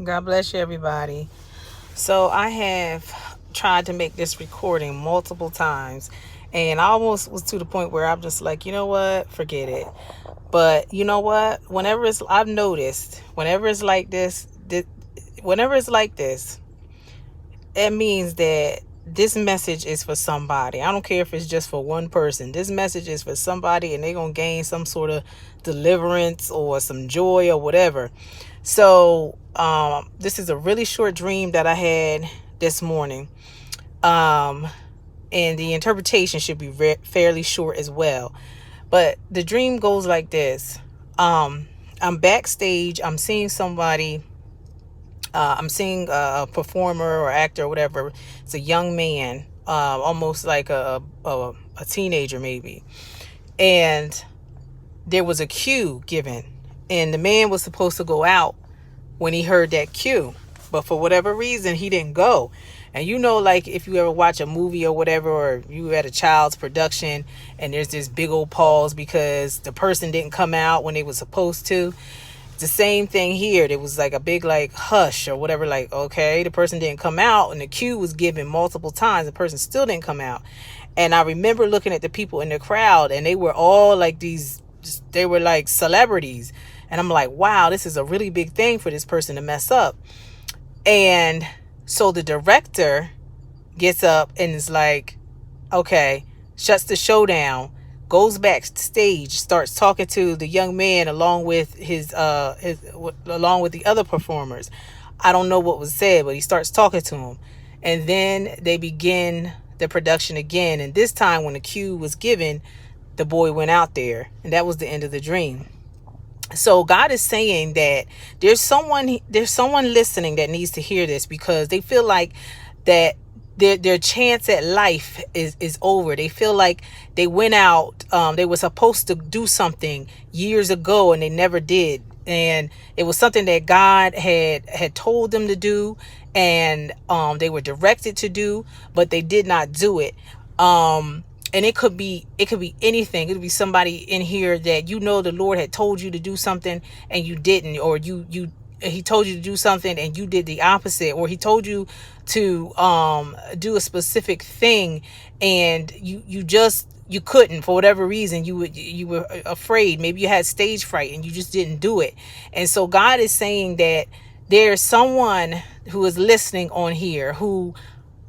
God bless you, everybody. So I have tried to make this recording multiple times, and I almost was to the point where I'm just like, you know what, forget it. But you know what? I've noticed, whenever it's like this, that means that this message is for somebody. I don't care if it's just for one person. This message is for somebody, and they're gonna gain some sort of deliverance or some joy or whatever. So this is a really short dream that I had this morning. um and the interpretation should be fairly short as well. But the dream goes like this. I'm backstage. I'm seeing somebody. I'm seeing a performer or actor or whatever. It's a young man, almost like a teenager maybe. And there was a cue given, and the man was supposed to go out when he heard that cue, but for whatever reason he didn't go. And you know, like if you ever watch a movie or whatever, or you at a child's production and there's this big old pause because the person didn't come out when they was supposed to. It's the same thing here. There was like a big like hush or whatever, like, okay, the person didn't come out, and the cue was given multiple times, the person still didn't come out. And I remember looking at the people in the crowd, and they were all like they were like celebrities. And I'm like, wow, this is a really big thing for this person to mess up. And so the director gets up and is like, okay, shuts the show down, goes backstage, starts talking to the young man along with along with the other performers. I don't know what was said, but he starts talking to him. And then they begin the production again. And this time when the cue was given, the boy went out there, and that was the end of the dream. So God is saying that there's someone listening that needs to hear this, because they feel like that their chance at life is over. They feel like they went out, they were supposed to do something years ago and they never did, and it was something that God had told them to do, and they were directed to do, but they did not do it. And it could be anything. It could be somebody in here that, you know, the Lord had told you to do something and you didn't, or he told you to do something and you did the opposite, or he told you to do a specific thing and you couldn't for whatever reason. You were afraid. Maybe you had stage fright and you just didn't do it. And so God is saying that there's someone who is listening on here who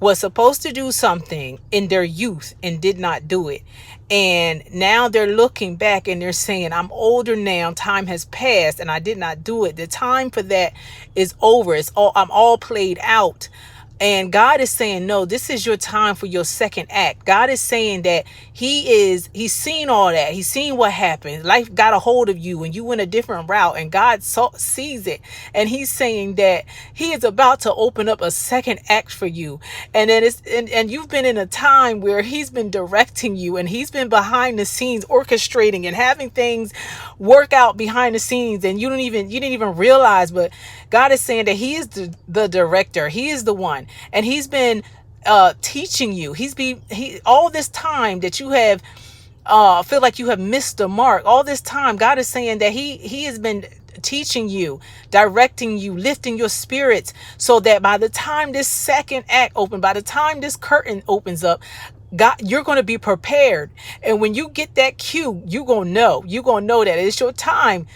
was supposed to do something in their youth and did not do it. And now they're looking back and they're saying, I'm older now, time has passed, and I did not do it. The time for that is over. I'm all played out. And God is saying, no, this is your time for your second act. God is saying that he's seen all that. He's seen what happened. Life got a hold of you and you went a different route, and God sees it. And he's saying that he is about to open up a second act for you. And then and you've been in a time where he's been directing you, and he's been behind the scenes orchestrating and having things work out behind the scenes, and you didn't even realize. But God is saying that he is the director. He is the one, and he's been teaching you. He all this time that you have feel like you have missed the mark. All this time, God is saying that he has been teaching you, directing you, lifting your spirits, so that by the time this second act opens, by the time this curtain opens up, God, you're going to be prepared. And when you get that cue, you're going to know that it's your time